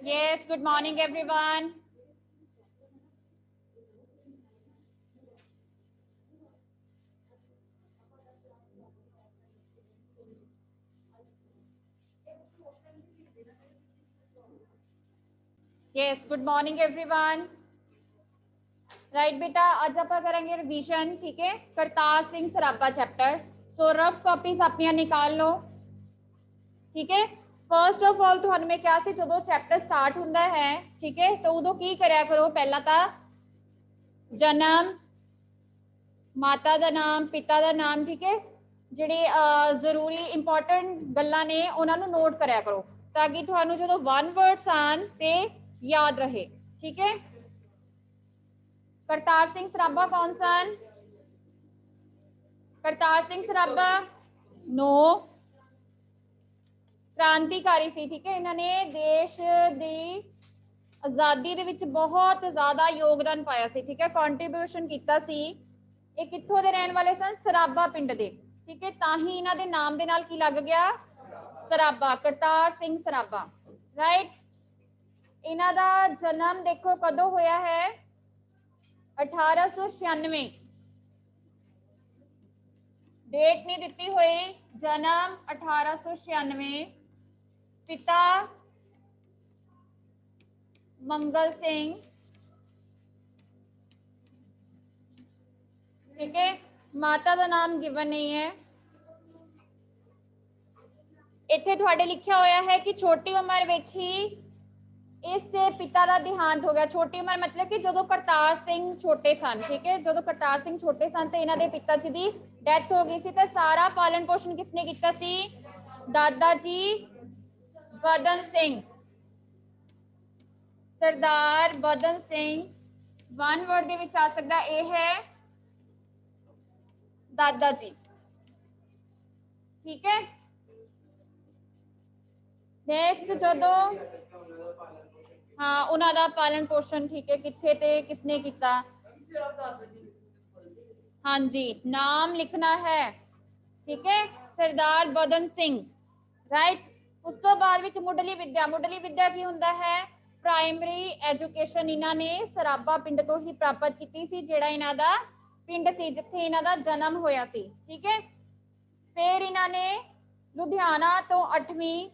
Yes, good morning, everyone. Yes, good morning, everyone. Right बेटा, आज आप करेंगे रिवीजन, ठीक है, Kartar Singh Sarabha chapter. So rough copies अपनियां निकाल लो, ठीक है। फर्स्ट ऑफ ऑल तो मैं क्या सी जो चैप्टर स्टार्ट होंदा है, ठीक है, तो उदों की करया करो, पहला तो जन्म, माता का नाम, पिता का नाम, ठीक है, जिहड़ी जरूरी इंपॉर्टेंट गल्लां ने उन्होंने नोट करया करो ताकि तुहानू जो वन वर्ड्स आन ते याद रहे, ठीक है। करतार सिंह सराबा कौन सन? करतार सिंह सराबा नो, क्रांतिकारी सी, ठीक है। इन्होंने देश की आज़ादी दे विच बहुत ज़्यादा योगदान पाया सी, ठीक है, कॉन्ट्रीब्यूशन किया सी। ये कित्थों दे रहने वाले सन? सराबा पिंड दे, ठीक है, ताही इन्हां दे नाम दे नाल की लग गया सराबा, करतार सिंह सराबा, राइट। इन्हां दा जन्म देखो कदों होया है? 1896। डेट नहीं दिती हुई, जन्म 1896। पिता मंगल सिंह, ठीक है। माता का नाम गिवन नहीं है। इत्थे तुहाडे लिखिया होया है कि छोटी उम्र विच ही इसके पिता का देहांत हो गया। छोटी उम्र मतलब कि जो करतार सिंह छोटे सन, ठीक है, जो करतार सिंह छोटे सन तो इन्हों के पिता जी की डेथ हो गई सी। तो सारा पालन पोषण किसने किया सी? दादा जी बदन सिंह, सरदार बदन सिंह। वन वर्ड दे विच आ सकता ये है दादा जी, ठीक है। नेक्स्ट जो हाँ उन्हों का पालन पोषण, ठीक है, कितने ते किसने किया? हाँ जी, नाम लिखना है, ठीक है, सरदार बदन सिंह, राइट। उस तो बाद विच मुढ़ली विद्या, मुढ़ली विद्या की हुंदा है? प्राइमरी एजुकेशन इन्होंने सराबा पिंड तो ही प्राप्त की सी, जिहड़ा इन्हां दा पिंड सी जिथे इन्हां दा जन्म होया सी, ठीक है। फिर इन्होंने लुधियाना तो 8वीं,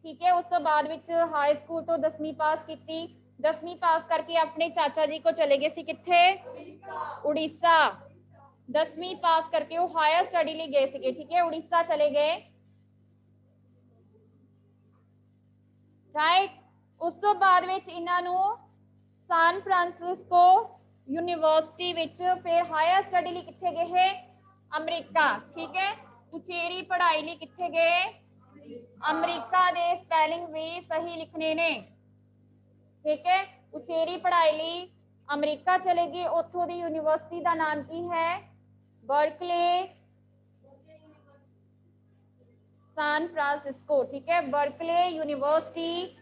ठीक है, उस तो बाद विच हाई स्कूल तो 10वीं पास की। 10वीं पास करके अपने चाचा जी को चले गए सी किथे? उड़ीसा। 10वीं पास करके वो हायर स्टडी लिए गए थे, ठीक है, उड़ीसा चले गए, राइट। उस तो बाद विच इन्हों सान फ्रांसिस्को यूनिवर्सिटी विच फिर हायर स्टडी लिए किथे गए? अमरीका, ठीक है। उचेरी पढ़ाई लिए किथे गए? अमरीका दे स्पैलिंग भी सही लिखने ने, ठीक है। उचेरी पढ़ाई लिए अमरीका चले गए। उतों की यूनिवर्सिटी का नाम की है? बर्कले सान फ्रांसिस्को, ठीक है, बर्कले यूनिवर्सिटी।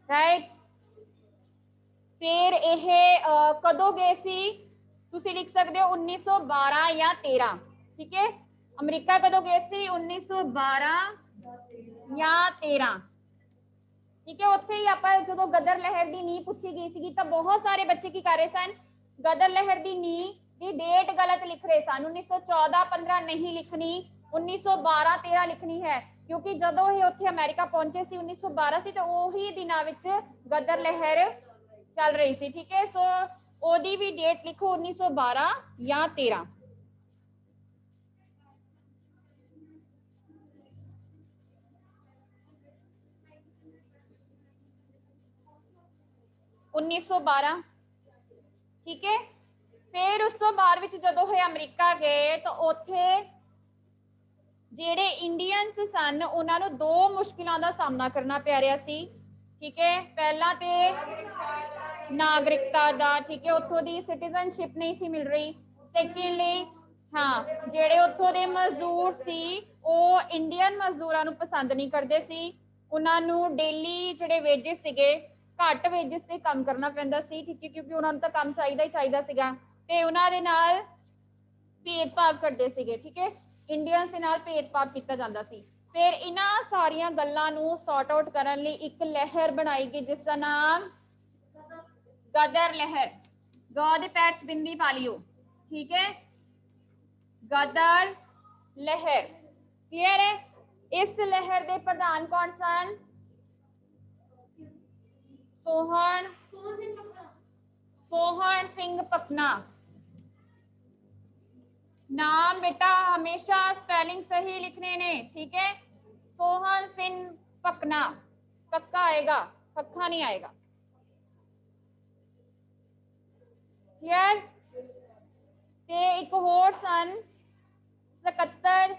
राइट। फिर यह कदों गए सी? तुसी लिख सकते हो 1912 या 13, ठीक है। अमरीका कदों गए सी? 1912 या 13, ठीक है। उत्थे ही आप जो गदर लहर की नींह पूछी गई सी तो बहुत सारे बच्चे की कर रहे सन, गदर लहर की नींह की डेट गलत लिख रहे सन। 1914-15 नहीं लिखनी, 1912-13 लिखनी है, क्योंकि जो ये उत्थे अमेरिका पहुंचे सी 1912 सी तो उही दिनों विच गदर लहर चल रही सी, ठीक है। सो ओदी भी डेट लिखो 1912 या 13। 1912, ठीक है। फिर उस तो बाद विच जदों होए अमरीका गए तो उत्थे ਜਿਹੜੇ इंडियंस सन उन्होंने दो मुश्किलों का सामना करना पै रहा सी, ठीक है। पहला तो नागरिकता का, ठीक है, उतों की सिटीजनशिप नहीं सी मिल रही। सैकेंडली हाँ, जेडे उतों के मजदूर सी वो इंडियन मजदूरों पसंद नहीं करते सी। उन्होंने डेली जिहड़े वेजिस सीगे घट वेजिस ते काम करना पैंदा सी, ठीक है, क्योंकि उन्होंने तो काम चाहिदा ही चाहिदा सीगा ते उन्हां दे नाल भेदभाव करते सीगे, ठीक है, इंडियंस दे नाल भेदभाव किया जाता सी। फिर इन्हां सारियां गल्लां नूं सॉर्ट आउट करन लई एक लहर बनाई गई जिसका नाम गदर लहर। गौ दे पैर च बिंदी पा लियो, ठीक है, गदर लहर, क्लियर है। इस लहर के प्रधान कौन सन? सोहन सिंह पकना। नाम बेटा हमेशा स्पेलिंग सही लिखने ने, ठीक है, सोहन सिंह पकना, कक्का आएगा, खक्खा नहीं आएगा, क्लियर। ते एक होर सन सकत्तर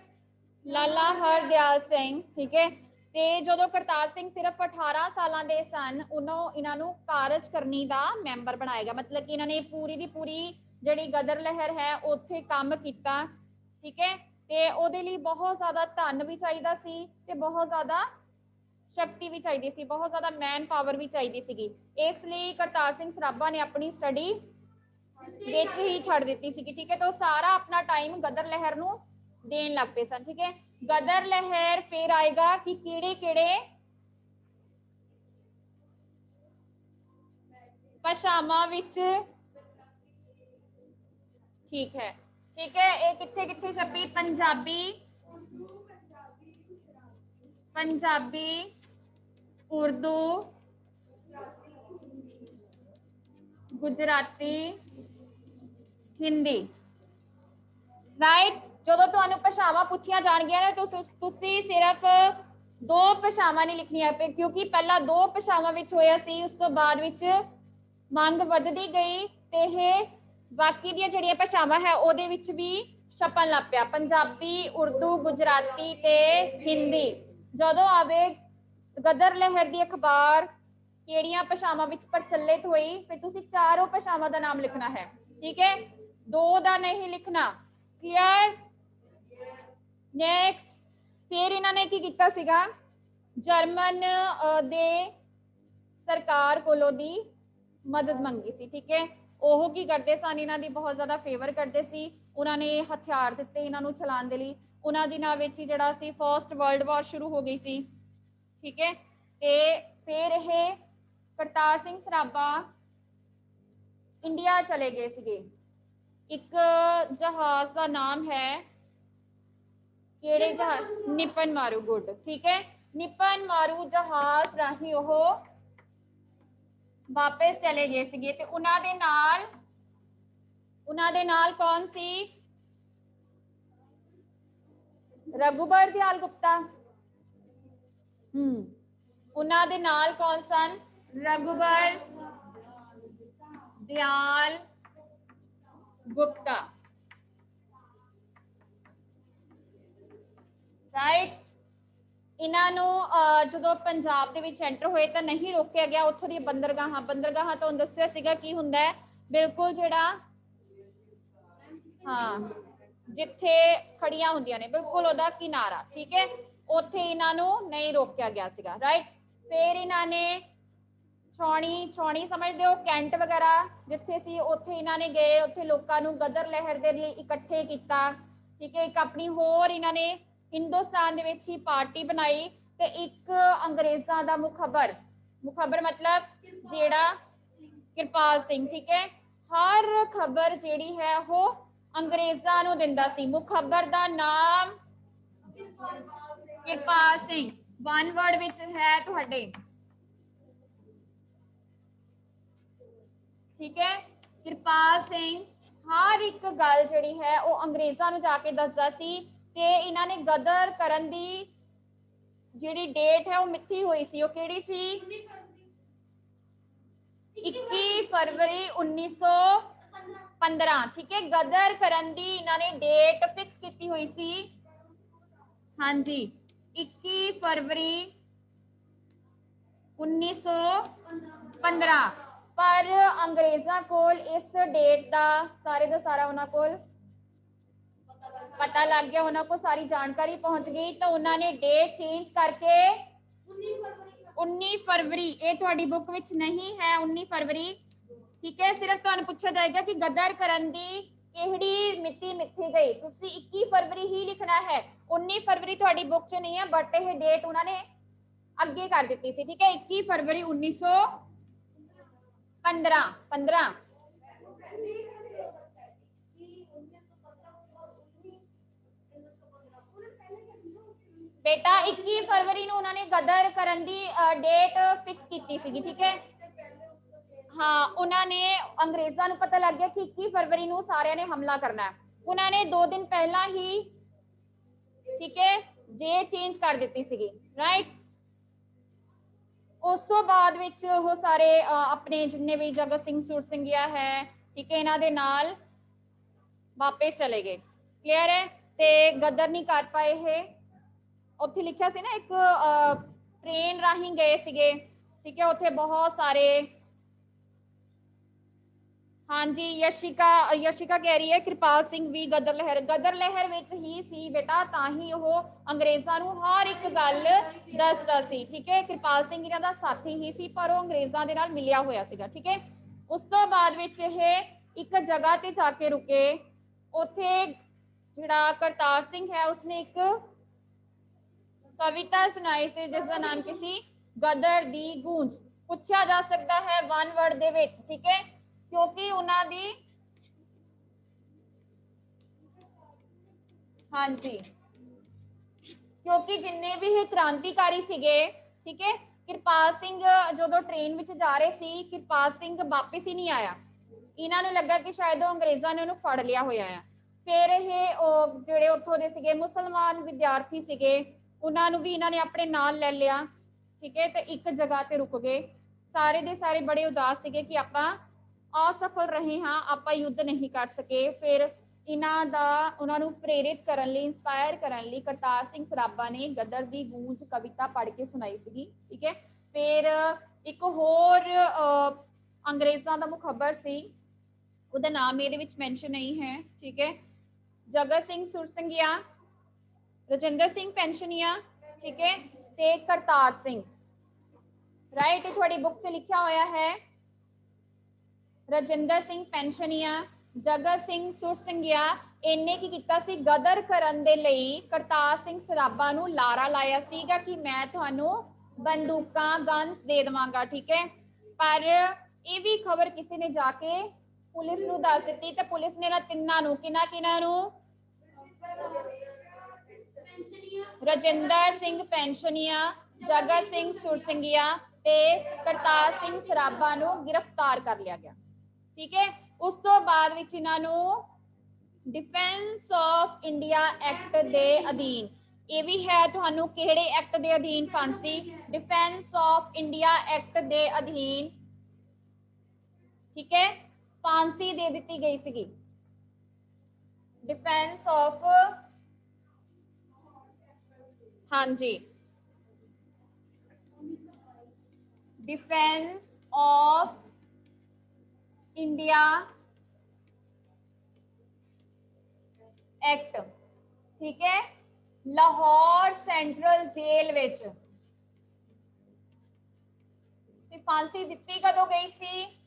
लाला हरदयाल सिंह, ठीक है, ते जदों करतार सिंह सिर्फ 18 साल के सन उन्होंने इन्हों कार्यकारिणी का मैंबर बनाया गया, मतलब कि इन्होंने पूरी की पूरी जी गदर लहर है उत्थे काम किया, ठीक है, ते उहदे लई बहुत ज़्यादा धन भी चाहिए सी ते बहुत ज़्यादा शक्ति भी चाहिए सी, बहुत ज़्यादा मैन पावर भी चाहिए सी, इसलिए करतार सिंह सराभा ने अपनी स्टडी विच ही छड़ दी सी, ठीक है, तो सारा अपना टाइम गदर लहर नूं देन लग पे सन, ठीक है। गदर लहर फिर आएगा कि किहड़े-किहड़े भाषावां विच, ठीक है, ठीक है, ये किथे किथे छपी? पंजाबी, पंजाबी, उर्दू, गुजराती, हिंदी, राइट। जो तुहानू भाषावां पूछिया जाणगियां तो तुसी सिर्फ 2 भाषावां नहीं लिखनिया, क्योंकि पहला 2 भाषावां विच होया सी, उस तो बाद विच मंग वधदी गई ते बाकी दी जिहड़ियां भाषावां है उहदे विच भी छपन लग पिया, पंजाबी, उर्दू, गुजराती ते हिंदी। जदों आवे गदर लहर दी अखबार किहड़ियां भाषावां विच प्रचलित हुई, फिर तुसी चारों भाषावां दा नाम लिखना है, ठीक है, 2 दा नहीं लिखना, क्लियर। नेक्स्ट फिर इन्होंने की कीता सीगा, जर्मन दे सरकार कोलों दी मदद मंगी सी, ठीक है, ओह की करते सन, इन्हां दी बहुत ज़्यादा फेवर करते सी, उन्होंने हथियार दिते इन्हां नूं चलाउण दे लई, उन्हां दिनां विच ही जिहड़ा सी फर्स्ट वर्ल्ड वॉर शुरू हो गई सी, ठीक है, ते फिर यह करतार सिंह सराभा इंडिया चले गए सीगे, एक जहाज का नाम है केड़े जहाज? निपन मारू, गुड, ठीक है, निपन मारू जहाज राही ओह वापस चले गए सीगे ते उन्हां दे नाल कौन सी? रघुबर दयाल गुप्ता, उन्हां दे नाल कौन सन? रघुबर दयाल गुप्ता, राइट। इन्हों जो पंजाब दे विच एंटर होए तो नहीं रोकया गया, उत्थों दी बंदरगाह तो दस्सिया सीगा की हुंदा है, बिल्कुल जिहड़ा हाँ जिथे खड़ियां हुंदियां ने बिल्कुल ओहदा किनारा, ठीक है, उत्थे इन्हों नहीं रोकया गया सीगा, राइट। फिर इन्होंने छौणी समझते हो, कैंट वगैरह जिथे सी उत्थे इन्होंने गए, उत्थे लोकां नूं गदर लहर दे लई इकट्ठे किया, ठीक है, एक अपनी होर इन्होंने हिंदुस्तान दे विच ही पार्टी बनाई ते एक अंग्रेज़ां दा मुखबर मतलब जेड़ा किरपाल सिंह, ठीक है, हर खबर जेड़ी है वो अंग्रेज़ां नूं दिंदा सी, मुखबर दा नाम Kirpal Singh, one word which है तुहाडे, ठीक है, किरपाल सिंह हर एक गल जिहड़ी है वो अंग्रेज़ां नूं जाके दसदा सी ते इन्हां ने गदर करन दी जिहड़ी डेट है वो मिथी हुई सी, वो किहड़ी सी? 21 फरवरी 1915, ठीक है, गदर करन दी इन्हां ने डेट फिक्स की हुई सी, हाँ जी 21 फरवरी 1915, पर अंग्रेज़ां कोल इस डेट का सारा उन्हां कोल पता लग गया, उन्हां को सारी जानकारी पहुंच गई, तो उन्होंने डेट चेंज करके 19 फरवरी, ये तुहाडी बुक विच नहीं है 19 फरवरी, ठीक है। सिर्फ तुहानू पूछा जाएगा कि गदर करन दी किहड़ी मिति मिथी गई, तुसी 21 फरवरी ही लिखना है। 19 फरवरी तुहाडी बुक च नहीं है, बट यह डेट उन्होंने अगे कर दी सी, ठीक है। 21 फरवरी 1915 बेटा 21 फरवरी ਨੂੰ ਉਹਨਾਂ ਨੇ ਗਦਰ ਕਰਨ ਦੀ ਡੇਟ ਫਿਕਸ ਕੀਤੀ ਸੀਗੀ, ਠੀਕ ਹੈ। ਹਾਂ, ਉਹਨਾਂ ਨੇ ਅੰਗਰੇਜ਼ਾਂ ਨੂੰ ਪਤਾ ਲੱਗ ਗਿਆ ਕਿ 21 ਫਰਵਰੀ ਨੂੰ ਸਾਰਿਆਂ ਨੇ ਹਮਲਾ ਕਰਨਾ ਹੈ, ਉਹਨਾਂ ਨੇ 2 ਦਿਨ ਪਹਿਲਾਂ ਹੀ, ਠੀਕ ਹੈ, ਡੇਟ ਚੇਂਜ ਕਰ ਦਿੱਤੀ ਸੀਗੀ, ਰਾਈਟ। ਉਸ ਤੋਂ ਬਾਅਦ ਵਿੱਚ ਉਹ ਸਾਰੇ ਆਪਣੇ ਜਿੰਨੇ ਵੀ ਜਗਤ ਸਿੰਘ ਸੁਰਸਿੰਘਿਆ ਹੈ, ਠੀਕ ਹੈ, ਇਹਨਾਂ ਦੇ ਨਾਲ ਵਾਪਸ ਚਲੇ ਗਏ, ਕਲੀਅਰ ਹੈ। ਤੇ ਗਦਰ ਨਹੀਂ ਕਰ ਪਾਏ ਇਹ, ਉੱਥੇ ਲਿਖਿਆ ਸੀ ਨਾ ਇੱਕ ट्रेन राही गए सीगे, ठीक है, उत्थे बहुत सारे। हाँ जी, यशिका कह रही है कृपाल सिंह भी गदर लहर विच ही सी बेटा, तां ही वो अंग्रेज़ां नूं हर एक गल दसदा सी, ठीक है। कृपाल सिंह इन्हां दा साथी ही सी, पर वो अंग्रेज़ां दे नाल मिलिया होया सीगा, ठीक है। उस तो बाद विच ये एक जगह ते जाके रुके, उत्थे जिहड़ा करतार सिंह है उसने एक कविता सुनाई सी जिसका नाम की सी गदर दी गूंज। पूछा जा सकता है वन वर्ड दे विच, ठीक है, क्योंकि उन्हां दी, हाँ जी, क्योंकि जिन्ने भी ये क्रांतिकारी सीगे, ठीक है, कृपाल सिंह जो ट्रेन विच जा रहे सी, कृपाल सिंह वापिस ही नहीं आया, इन्हां नूं लगा कि शायद अंग्रेज़ां ने उन्हें फड़ लिया होया है। फिर ये जिहड़े उत्थों दे सीगे मुसलमान विद्यार्थी सीगे, उन्होंने भी इन्होंने अपने नाल ले लिया, ठीक है, तो एक जगह ते रुक गए। सारे दे सारे बड़े उदास थे कि आप असफल रहे हाँ, आप युद्ध नहीं कर सके। फिर इन्हां दा उन्होंने प्रेरित करने लई, इंस्पायर करने लई करतार सिंह सराभा ने गदर दी गूंज कविता पढ़ के सुनाई सी, ठीक है। फिर एक होर अंग्रेज़ां दा मुखबर सी, उहदा नाम मेरे विच मैंशन नहीं है, ठीक है, जगत सिंह सुरसिंघिया, रजिंदर सिंह पेंशनिया, ठीक है, ते करतार सिंह, राइट। थोड़ी बुक च लिखा होया है रजिंदर सिंह पेंशनिया, जगत सिंह सुरसिंघिया, इन्हें की कीता सी गदर करन दे लई करतार सिंह सराभा नूं लारा लाया सीगा कि मैं तुहानूं बंदूकां गन्स दे देवांगा, ठीक है। पर ये भी खबर किसी ने जाके पुलिस नूं दस दित्ती, ते पुलिस ने तिन्नां नूं किन्हां नूं रजिंदर सिंह पेंशनिया, जगत सिंह सुरसिंघिया ते करतार सिंह सराभा नूं गिरफ्तार कर लिया गया, ठीक है। उस तो बाद विच इन्हां नूं defence of India act they अधीन, ये भी है तुहानूं किहड़े एक्ट दे अधीन फांसी, defence of India act they अधीन, ठीक है, फांसी दे दी गई सीगी। डिफेंस ऑफ, हाँ जी, डिफेंस ऑफ इंडिया एक्ट, ठीक है, लाहौर सेंट्रल जेल विच फांसी दिती कदों गई सी?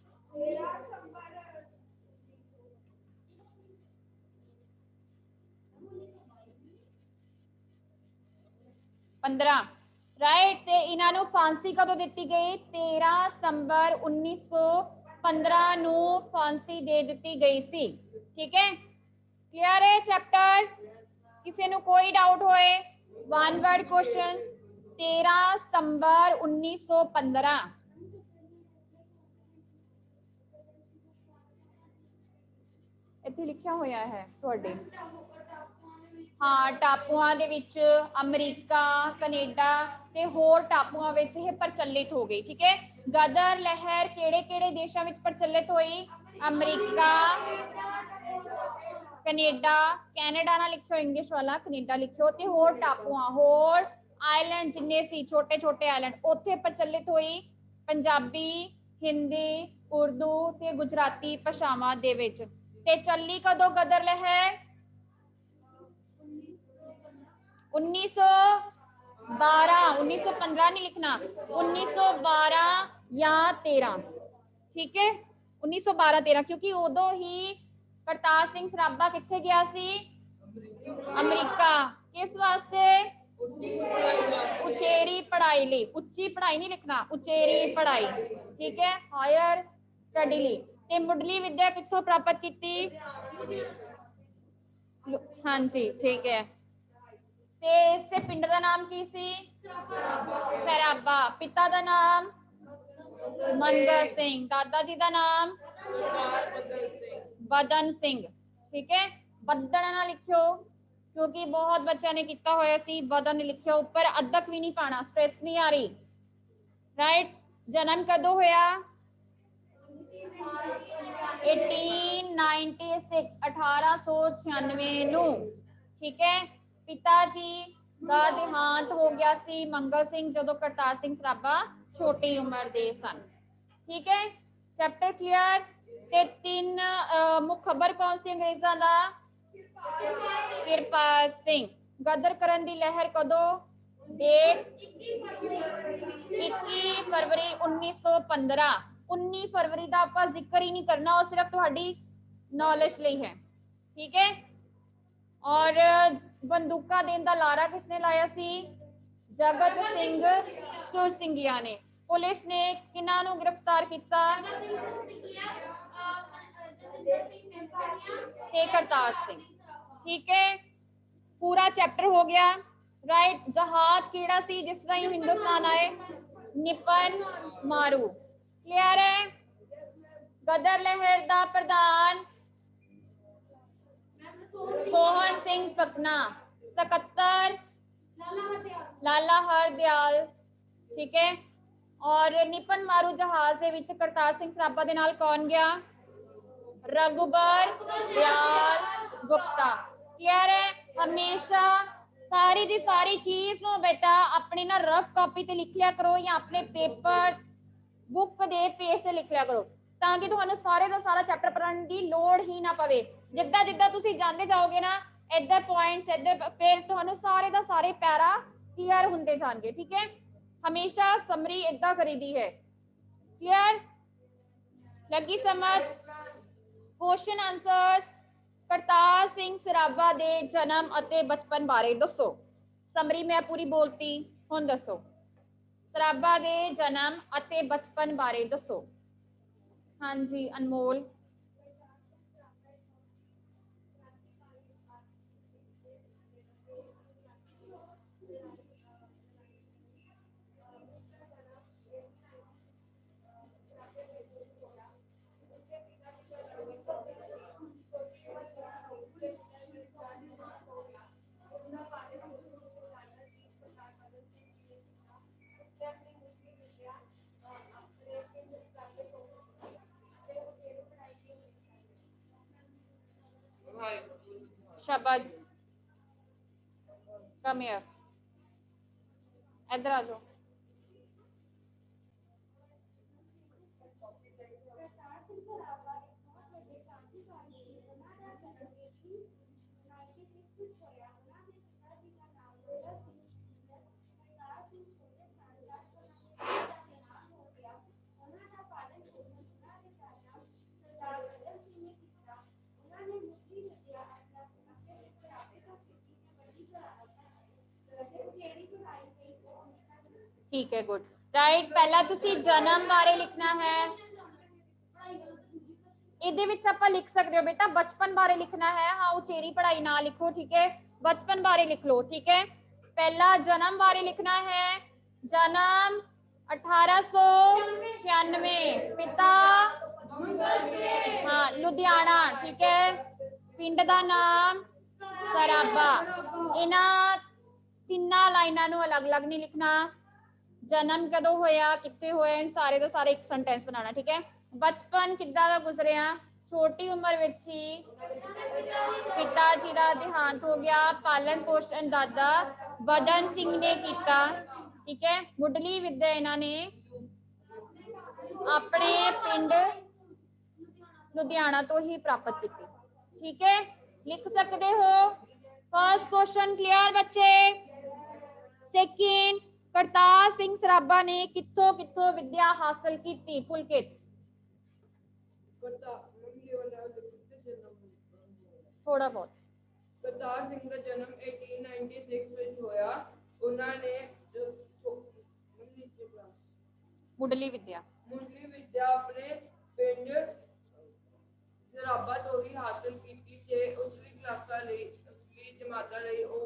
15, राइट। ते इन्हां नूं फांसी कदों दिती गई? 13 सितंबर 1915 नूं फांसी दे दिती गई सी, ठीक है। क्लियर है चैप्टर? किसी नूं कोई डाउट होए? One word questions. 13 सितंबर 1915, इत्थे लिखिया होया है तुहाडे, हाँ, टापुआं दे विच अमरीका, कनेडा ते होर टापुआं विच ये प्रचलित हो गई, ठीक है। गदर लहर केड़े-केड़े देशां विच प्रचलित होई? अमरीका, कनेडा, कैनेडा ना लिखियो इंग्लिश वाला, कनेडा लिखियो, ते होर टापुआं, होर आइलैंड जिन्ने सी छोटे छोटे आइलैंड उत्थे प्रचलित हुई पंजाबी, हिंदी, उर्दू ते गुजराती भाषावां दे विच। ते चली कदों गदर लहर? 1900 12, 1915 नहीं लिखना, 1912 या 13, ठीक है, 1912-13, क्योंकि उदो ही करतार सिंह सराबा किथे गया सी, अमरीका, किस वास्ते, उचेरी पढ़ाई ली, उच्ची पढ़ाई नहीं लिखना, उचेरी पढ़ाई, ठीक है, हायर स्टडी ली। ते मुढ़ली विद्या कित्थों प्राप्त की, हाँ जी ठीक है। ते इससे पिंड का नाम की सी, सराबा, पिता का नाम मनगर सिंह, दादा जी का नाम बदन सिंह, ठीक है, बदन ना लिखियो क्योंकि बहुत बच्चों ने किया होया सी, बदन लिखियो, ऊपर अदक भी नहीं पाना, स्ट्रेस नहीं आ रही, राइट। जन्म कदों होया, 1896, 1896 नू, ठीक है। पिता जी का देहांत हो गया सी मंगल सिंह जदों करतार सिंह सराबा छोटी उम्र दे सन, ठीक है। Chapter clear. ते 3 मुख खबर कौन सी अंग्रेजां दा, किरपाल सिंह। गदर करन दी लहर कदों, डेट 21 फरवरी 1915, 19 फरवरी का आप जिक्र ही नहीं करना, और सिर्फ तुम्हारी नॉलेज ਲਈ है, ठीक है। और बंदूका देने का लारा किसने लाया सी, जगत सिंह सुरसिंघिया ने। पुलिस ने किन्हां नूं गिरफ्तार किया, करतार सिंह, ठीक है। पूरा चैप्टर हो गया, राइट। जहाज केड़ा सी जिस तरह हिंदुस्तान आए, निपन मारू, क्लियर है। गदर लहर दा प्रधान सोहन सिंह पकना, सकत्तर लाला हरदयाल, ठीक है। और निपन मारू जहाज दे विच करतार सिंह सराबा दे नाल कौन गया, रघुबर दयाल गुप्ता, क्लियर है। हमेशा सारी दी सारी चीज नो बेटा अपने ना रफ कॉपी ते लिख लिया करो, या अपने पेपर बुक दे पेज से लिख लिया करो, ताकि तुहानू सारे दा सारा चैप्टर पढ़ने की लोड़ ही ना पवे। जिद्दां जिद्दां तुसी जांदे जाओगे ना, इधर पॉइंट्स इधर, फिर तुहानू सारे दा सारे पैरा क्लियर होंदे जाणगे, ठीक है। हमेशा समरी इदा करीदी है, क्लियर, लगी समझ। Question answers. करतार सिंह सराबा दे जन्म अते बचपन बारे दसो। समरी मैं पूरी बोलती, हुण दसो सराबा दे जन्म अते बचपन बारे दसो। हाँ जी अनमोल। शबद कम हियर, इधर आ जाओ। ठीक है गुड, राइट। पहला तुसी जन्म बारे लिखना है, ਇਹਦੇ ਵਿੱਚ ਆਪਾਂ लिख सकते हो बेटा बचपन बारे लिखना है, हाँ उचेरी पढ़ाई ना लिखो, ठीक है, बचपन बारे लिख लो, ठीक है। पहला जन्म बारे लिखना है, जन्म 1896, पिता हाँ लुधियाना, ठीक है, पिंड का नाम सराबा। इन्हां तिन्ना लाइनां नूं अलग अलग नहीं लिखना, जन्म कदों होया कित्थे होया, सारे का सारे एक सेंटेंस बनाना, ठीक है। बचपन किद्दां दा गुजरिया, छोटी उम्र विच ही पिता जी का देहांत हो गया, पालन पोषण दादा बदन सिंह ने किया, ठीक है। मुढ़ली विद्या इन्होंने अपने पिंड लुधियाना तो ही प्राप्त की, ठीक है, लिख सकते हो। फर्स्ट क्वेश्चन क्लियर बच्चे, सेकंड, करतार सिंह सराभा ने कित्थों कित्थों विद्या हासिल की? पुलकित थोड़ा बहुत। करतार सिंह ਦਾ ਜਨਮ 1896 ਵਿੱਚ ਹੋਇਆ। ਉਹਨਾਂ ਨੇ मुडली विद्या ਆਪਣੇ ਪਿੰਡ ਸਰਾਭਾ ਤੋਂ ਹੀ ਹਾਸਲ ਕੀਤੀ ਤੇ ਉਸਲੀ ਕਲਾਸਾਂ ਲਈ ਜਮਾਤਾਂ ਲਈ ਉਹ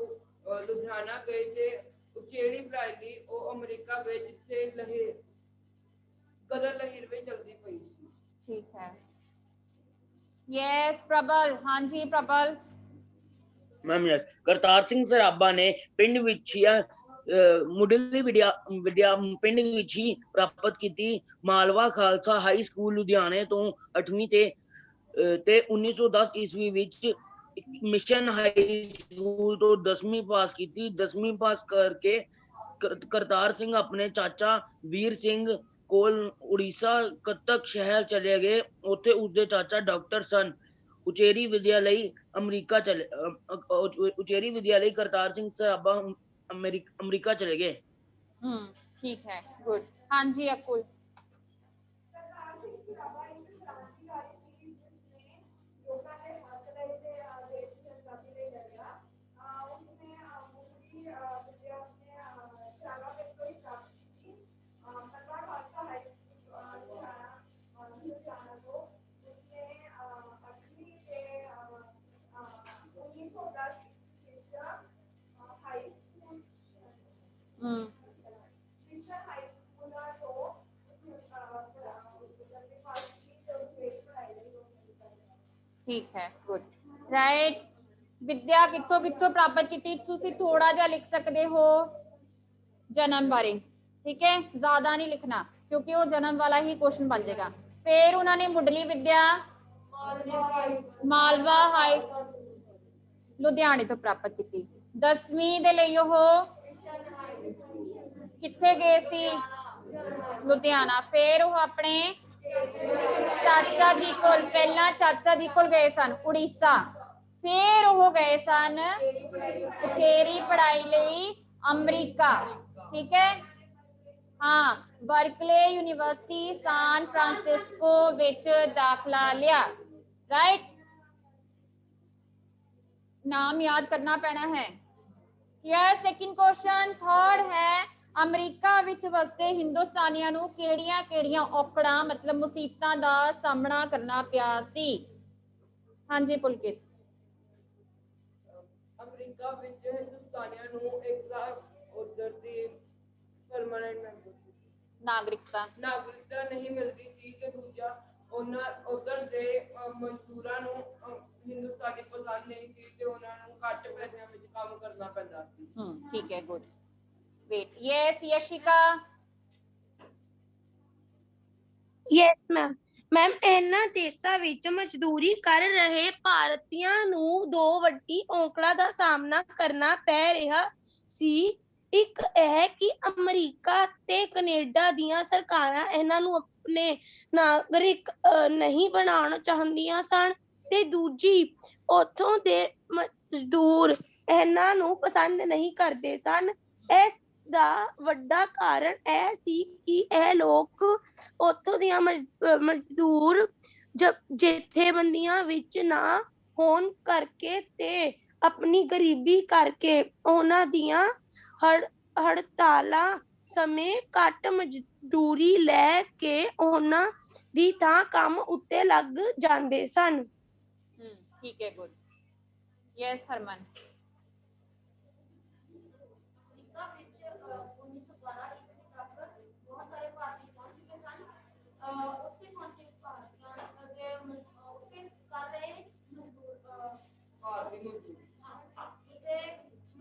ਲੁਧਿਆਣਾ ਗਏ ਤੇ ਉਚੇਰੀ ਪੜ੍ਹਾਈ ਲਈ ਉਹ ਅਮਰੀਕਾ ਗਏ ਜਿੱਥੇ ਕਦਰ ਲਹਿਰ ਵਿੱਚ ਚਲਦੀ ਪਈ ਸੀ। ठीक है। यस प्रबल, हाँ जी प्रबल। मैम यस, करतार सिंह सराभा ने पिंड विच मुढली विद्या पिंड विच ही प्राप्त की। मालवा खालसा हाई स्कूल लुधियाने तो 8वीं ते 1910 ईस्वी विच मिशन हाई स्कूल तो 10वीं पास की। 10वीं पास करके करतार सिंह अपने चाचा वीर सिंह कोल उड़ीसा कटक शहर चले गए। उत्थे उसके चाचा डॉक्टर सन। उचेरी विद्या लई अमरीका चले उचेरी विद्या लई करतार सिंह सराभा अमरीका चले गए। ठीक है, गुड। हाँ जी अकुल। ठीक है, गुड, राइट। विद्या कित्थों कित्थों प्राप्त की? तुसी थोड़ा जा लिख सकते हो जन्म बारे, ठीक है, ज्यादा नहीं लिखना क्योंकि वो जन्म वाला ही क्वेश्चन बन जाएगा। फिर उन्होंने मुडली विद्या मालवा हाई लुधियाने तो प्राप्त की। 10वीं दे लई ओह कित्थे गए सी? लुधियाना। फिर वो अपने चाचा जी को पहला चाचा जी को गए सन उड़ीसा। फिर वो गए सन उचेरी पढ़ाई लई अमरीका, ठीक है। हाँ, बर्कले यूनिवर्सिटी सैन फ्रांसिस्को विच दाखला लिया, राइट। नाम याद करना पैना है। यह सेकंड क्वेश्चन। थर्ड है, अमरीका विच वसते हिंदुस्तानियां नूं किहड़ियां-किहड़ियां औकड़ां मतलब मुसीबतां दा सामना करना पिया सी? हाँ जी पुलकित। ਅਮਰੀਕਾ ਵਿੱਚ ਹਿੰਦੁਸਤਾਨੀਆਂ ਨੂੰ ਇੱਕ ਉਧਰ ਦੀ ਪਰਮਾਨੈਂਟ ਨਾਗਰਿਕਤਾ ਨਹੀਂ ਮਿਲਦੀ ਸੀ ਤੇ ਦੂਜਾ ਉਹਨਾਂ ਉਧਰ ਦੇ ਮਜ਼ਦੂਰਾਂ ਨੂੰ ਹਿੰਦੁਸਤਾਨੀ ਪਸੰਦ ਨਹੀਂ ਸੀ ਤੇ ਉਹਨਾਂ ਨੂੰ ਘੱਟ ਪੈਸਿਆਂ ਵਿੱਚ ਕੰਮ ਕਰਨਾ ਪੈਂਦਾ ਸੀ। ठीक है, good. Wait, yes Yashika. Yes ma'am. Ma'am ਇਹਨਾਂ ਦੇਸ਼ਾਂ ਵਿੱਚ ਮਜ਼ਦੂਰੀ ਕਰ ਰਹੇ ਭਾਰਤੀਆਂ ਨੂੰ ਦੋ ਵੱਡੀ ਔਕੜਾਂ ਦਾ ਸਾਹਮਣਾ ਕਰਨਾ ਪੈ ਰਿਹਾ ਸੀ। ਇੱਕ ਇਹ ਕਿ ਅਮਰੀਕਾ ਤੇ ਕੈਨੇਡਾ ਦੀਆਂ ਸਰਕਾਰਾਂ ਇਹਨਾਂ ਨੂੰ ਆਪਣੇ ਨਾਗਰਿਕ ਨਹੀਂ ਬਣਾਉਣਾ ਚਾਹੁੰਦੀਆਂ ਸਨ ਤੇ ਦੂਜੀ ਉੱਥੋਂ ਦੇ ਮਜ਼ਦੂਰ ਇਹਨਾਂ ਨੂੰ ਪਸੰਦ ਨਹੀਂ ਕਰਦੇ ਸਨ। ਇਸ ਦਾ ਵੱਡਾ ਕਾਰਨ ਇਹ ਸੀ ਕਿ ਇਹ ਲੋਕ ਉੱਥੋਂ ਦੀਆਂ ਮਜ਼ਦੂਰ ਜਥੇਬੰਦੀਆਂ ਵਿੱਚ ਨਾ ਹੋਣ ਕਰਕੇ ਤੇ ਆਪਣੀ ਗਰੀਬੀ ਕਰਕੇ ਉਹਨਾਂ ਦੀਆਂ ਹੜਤਾਲਾਂ ਸਮੇਂ ਘੱਟ ਮਜ਼ਦੂਰੀ ਲੈ ਕੇ ਉਹਨਾਂ ਦੀ ਤਾਂ ਕੰਮ ਉੱਤੇ ਲੱਗ ਜਾਂਦੇ ਸਨ। ठीक है, गुड। यस हरमन।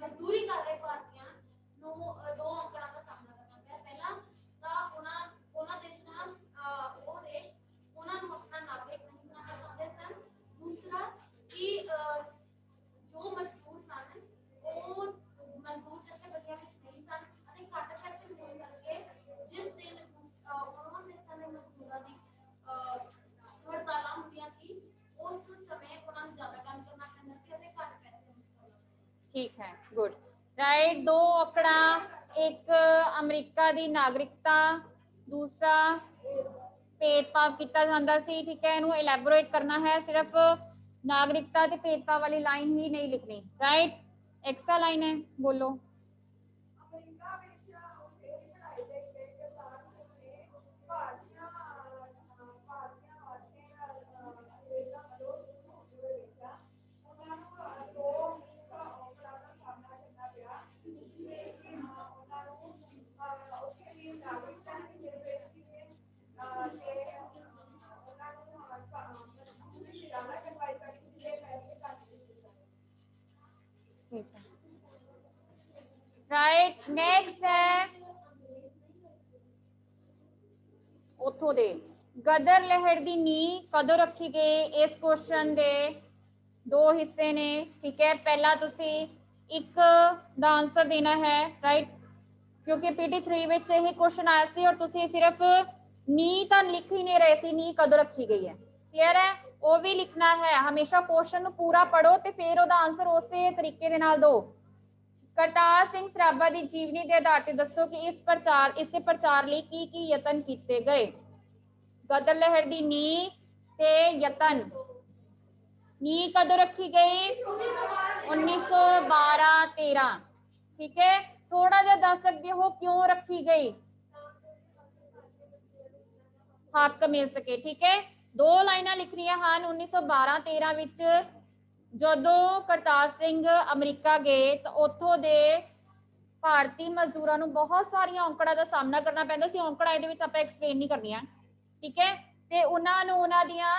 ਮਜ਼ਦੂਰੀ ਕਰ ਰਹੇ ਭਾਰਤੀਆਂ ਨੂੰ ਦੋ ਔਕੜਾਂ ਦਾ ਸਾਹਮਣਾ ਕਰਨਾ ਪਿਆ। ਪਹਿਲਾ ਤਾਂ ਉਹਨਾਂ ਦੇਸ਼ਾਂ ਉਹ ਦੇਸ਼ ਉਹਨਾਂ ਨੂੰ ਆਪਣਾ ਨਾਗਰਿਕ ਨਹੀਂ ਬਣਾਉਣਾ ਚਾਹੁੰਦੇ ਸਨ। ਦੂਸਰਾ ਕਿ ਜੋ ਮਜ਼ਦੂਰ ਸਨ ਉਹ ਮਜ਼ਦੂਰ ਜਥੇਬੰਦੀਆਂ ਵਿੱਚ ਨਹੀਂ ਸਨ ਅਤੇ ਘੱਟ ਪੈਸੇ ਹੋਣ ਕਰਕੇ ਜਿਸ ਦਿਨ ਉਹਨਾਂ ਦੇਸ਼ਾਂ ਦੇ ਮਜ਼ਦੂਰਾਂ ਦੀ ਹੜਤਾਲਾਂ ਹੁੰਦੀਆਂ ਸੀ ਉਸ ਸਮੇਂ ਉਹਨਾਂ ਨੂੰ ਜ਼ਿਆਦਾ ਕੰਮ ਕਰਨਾ ਪੈਂਦਾ ਸੀ ਅਤੇ ਘੱਟ ਪੈਸੇ। ठीक है, गुड, राइट, 2 औकड़ा, एक अमरीका दी नागरिकता, दूसरा भेदभाव किया जाता सी। ठीक है, इनू एलैबोरेट करना है, सिर्फ नागरिकता ते भेदभाव वाली लाइन ही नहीं लिखनी। राइट, एक्स्ट्रा लाइन है, बोलो। राइट, नेक्स्ट है उथों दे गदर लहर दी नींह कदों रखी गई। इस क्वेश्चन दे 2 हिस्से ने। ठीक है, पहला तुसी एक दा आंसर देना है। राइट, क्योंकि PT3 विच यही क्वेश्चन आया सी और तुसी सिर्फ नींह तो लिख ही नहीं रहे सी, नींह कदों रखी गई है। क्लियर है, वो भी लिखना है। हमेशा क्वेश्चन पूरा पढ़ो ते फिर ओदा आंसर उसे तरीके दे नाल दो। करतार सिंह सराभा की जीवनी के आधार पर दसो कि इसके प्रचार लिए की यतन किए गए। गदर लहर की नींह ते यतन। नींह कदों रखी गई? 1912-13। ठीक है, थोड़ा जा दस सकते हो क्यों रखी गई? हक मिल सके। ठीक है, 2 लाइना लिखनिया हैं। 1912-13 विच जदों करतार सिंह अमरीका गए तो उथों दे भारतीय मजदूरों को बहुत सारिया औकड़ों का सामना करना पैंदा सी। औकड़ा इहदे विच आपां एक्सप्लेन नहीं करनिया। ठीक है, ते उन्हां दियां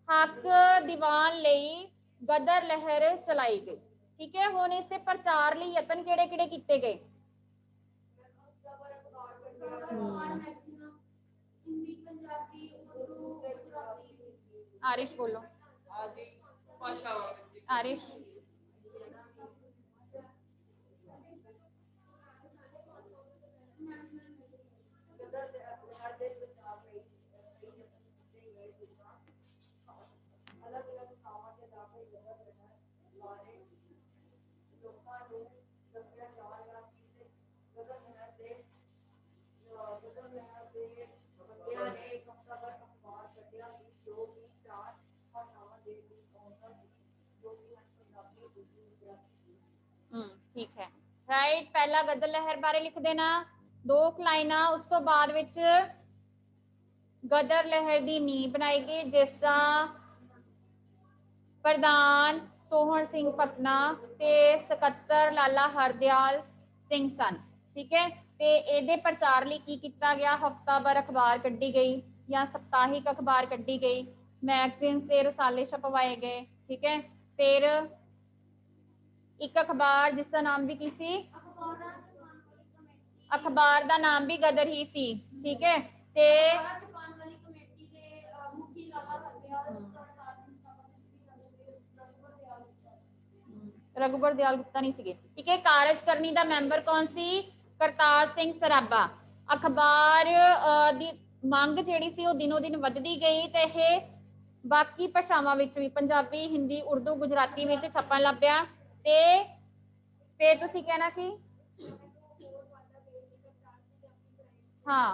हक दिवान लई गदर लहर चलाई गई। ठीक है, हुण इसके प्रचार लई यतन किहड़े-किहड़े कीते गए? आरिश बोलो। आदि भाषावां विच आरिश। ठीक है, राइट, पहला गदर लहर बारे लिख देना 2 लाइना। उस तो बाद विच गदर लहर की नींह बनाई गई, जिसका प्रधान सोहन सिंह पतना ते सकत्तर लाला हरदयाल सिंह सन। ठीक है, ते एदे प्रचार लिए की किया गया? हफ्ताभर अखबार कढ़ी गई या सप्ताहिक अखबार कढ़ी गई, मैगजीन ते रसाले छपवाए गए। ठीक है, फिर एक अखबार जिसका नाम भी की सी, अखबार का नाम भी गदर ही सी। ठीक है, ते रघुबर दयाल गुप्ता नहीं सी। ठीक है, कार्यकारिणी का मैंबर कौन सी? करतार सिंह सराभा। अखबार दी मंग जिहड़ी सी दिनों दिन वधदी गई ते यह बाकी भाषावां विच भी पंजाबी, हिंदी, उर्दू, गुजराती विच छपन लग पिया। ते फिर तुसीं कहना कि हाँ,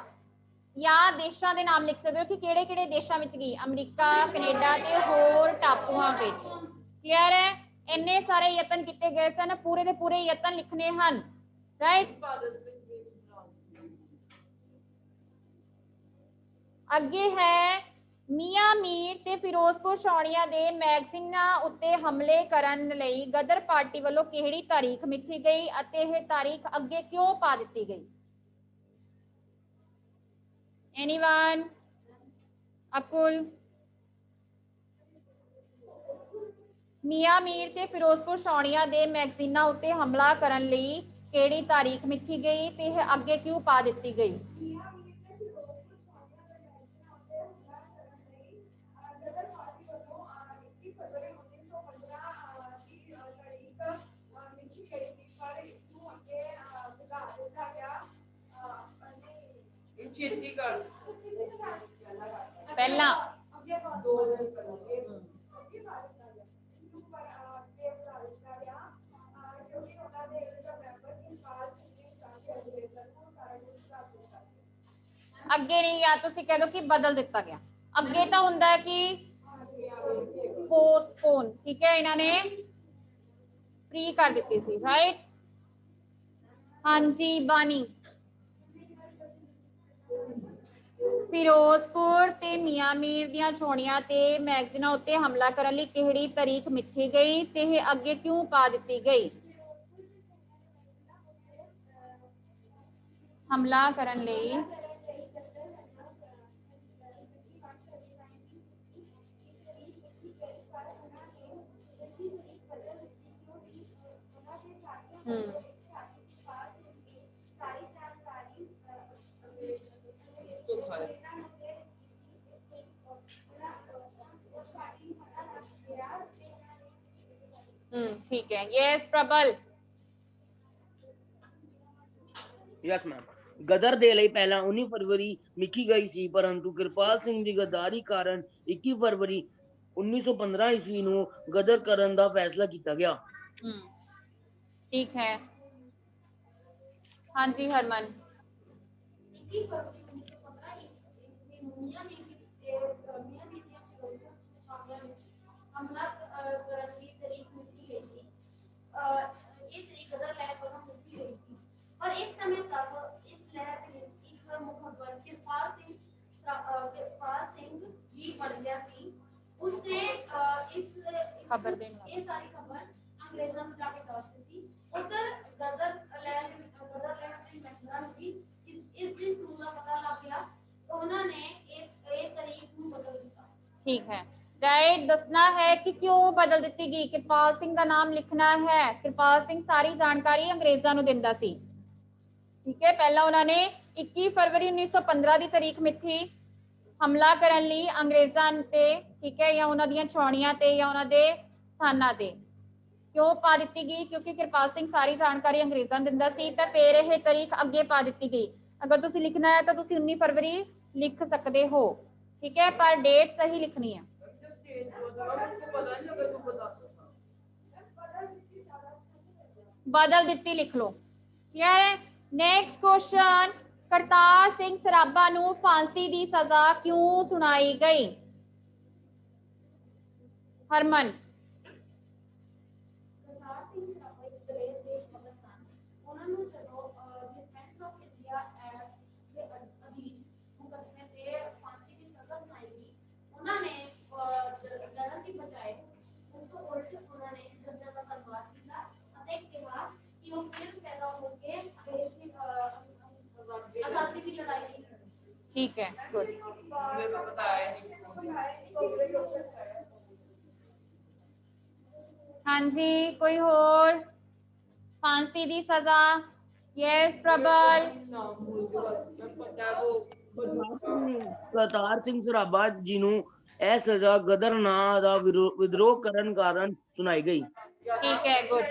या देशों के नाम लिख सकते हो कि किहड़े-किहड़े देशों में गई? अमरीका, कनेडा ते होर टापुआं विच। क्लियर है, इन्ने सारे यतन किए गए सन, पूरे के पूरे यतन लिखने हैं। राइट, अगे है मियां मीर ते फिरोजपुर छाउणियां दे मैगजीनां उत्ते हमले करन लई गदर पार्टी वालों किहड़ी तारीख मिथी गई अते यह तारीख अगे क्यों पा दिती गई? एनीवन? अकुल? मियां मीर ते फिरोजपुर छाउणियां दे मैगजीनां उत्ते हमला करन लई किहड़ी तारीख मिथी गई ते यह अगे क्यों पा दिती गई? छेती कर पहला 2 दिन पहले ਅੱਗੇ ਨਹੀਂ, ਜਾਂ ਤੁਸੀਂ ਕਹਿ ਦੋ ਕਿ ਬਦਲ ਦਿੱਤਾ ਗਿਆ। ਅੱਗੇ ਤਾਂ ਹੁੰਦਾ ਹੈ ਕਿ ਪੋਸਟਪੋਨ, ਠੀਕ ਹੈ, ਇਹਨਾਂ ਨੇ ਫ੍ਰੀ ਕਰ ਦਿੱਤੀ ਸੀ, ਰਾਈਟ। ਹਾਂਜੀ ਬਾਨੀ। ਫਿਰੋਜ਼ਪੁਰ ਤੇ ਮੀਆਂ ਮੀਰ ਦੀਆਂ ਚੋਣੀਆਂ ਤੇ ਮੈਗਜ਼ੀਨਾਂ ਉੱਤੇ ਹਮਲਾ ਕਰਨ ਲਈ ਕਿਹੜੀ ਤਾਰੀਖ ਮਿੱਥੀ ਗਈ ਤੇ ਇਹ ਅੱਗੇ ਕਿਉਂ ਪਾ ਦਿੱਤੀ ਗਈ? ਹਮਲਾ ਕਰਨ ਲਈ ठीक है। यस प्रबल। Yes ma'am. ਗਦਰ ਦੇ ਲਈ ਪਹਿਲਾਂ 19 ਫਰਵਰੀ ਲਿਖੀ ਗਈ ਸੀ, ਪਰੰਤੂ ਕਿਰਪਾਲ ਸਿੰਘ ਦੀ ਗਦਾਰੀ ਕਾਰਨ 21 ਫਰਵਰੀ 1915 ਈਸਵੀ ਨੂੰ ਗਦਰ ਕਰਨ ਦਾ ਫੈਸਲਾ ਕੀਤਾ ਗਿਆ। ठीक है। हाँ जी हरमन। और इस समय तक इस लहर के एक मुखबर किरपाल सिंह जी बन गया सी। उसने इस खबर देने ये सारी खबर अंग्रेजों में जाके दस दी। उधर गदर लहर के मैंबरां भी इस रूल का पता लग गया तो उन्होंने एक तारीख को बदल दिया। ठीक है, राइट। दसना है कि क्यों बदल दी गई। किरपाल सिंह का नाम लिखना है। किरपाल सिंह सारी जानकारी अंग्रेजों ਨੂੰ ਦਿੰਦਾ ਸੀ, ठीक है। पहला उन्होंने 21 फरवरी 1915 ਦੀ ਤਾਰੀਖ ਮਿੱਥੀ ਹਮਲਾ ਕਰਨ ਲਈ ਅੰਗਰੇਜ਼ਾਂ ਤੇ, ਠੀਕ ਹੈ, ਜਾਂ ਉਹਨਾਂ ਦੀਆਂ ਛਾਉਣੀਆਂ ਤੇ ਜਾਂ ਉਹਨਾਂ ਦੇ ਸਥਾਨਾਂ ਤੇ। क्यों पा दी गई? क्योंकि किरपाल सिंह सारी जानकारी अंग्रेजों ਨੂੰ ਦਿੰਦਾ ਸੀ ਤਾਂ ਫਿਰ ਇਹ ਤਾਰੀਖ ਅੱਗੇ ਪਾ ਦਿੱਤੀ ਗਈ। अगर ਤੁਸੀਂ लिखना है तो ਤੁਸੀਂ 19 फरवरी लिख सकते हो, ठीक है, पर डेट सही लिखनी है। बदल दी लिख लो, क्लियर है। नेक्स्ट क्वेश्चन, करतार सिंह सराभा नूं फांसी की सजा क्यों सुनाई गई? हरमन। ठीक है, गुड। हाँ जी, कोई और? फांसी दी सजा। यस प्रबल। ਕਰਤਾਰ ਸਿੰਘ ਸਰਾਭਾ ਜੀ ਨੂੰ ਇਹ ਸਜ਼ਾ ਗਦਰ ਨਾਂ ਦਾ ਵਿਦਰੋਹ ਕਰਨ ਕਾਰਨ ਸੁਣਾਈ ਗਈ। ठीक है, गुड।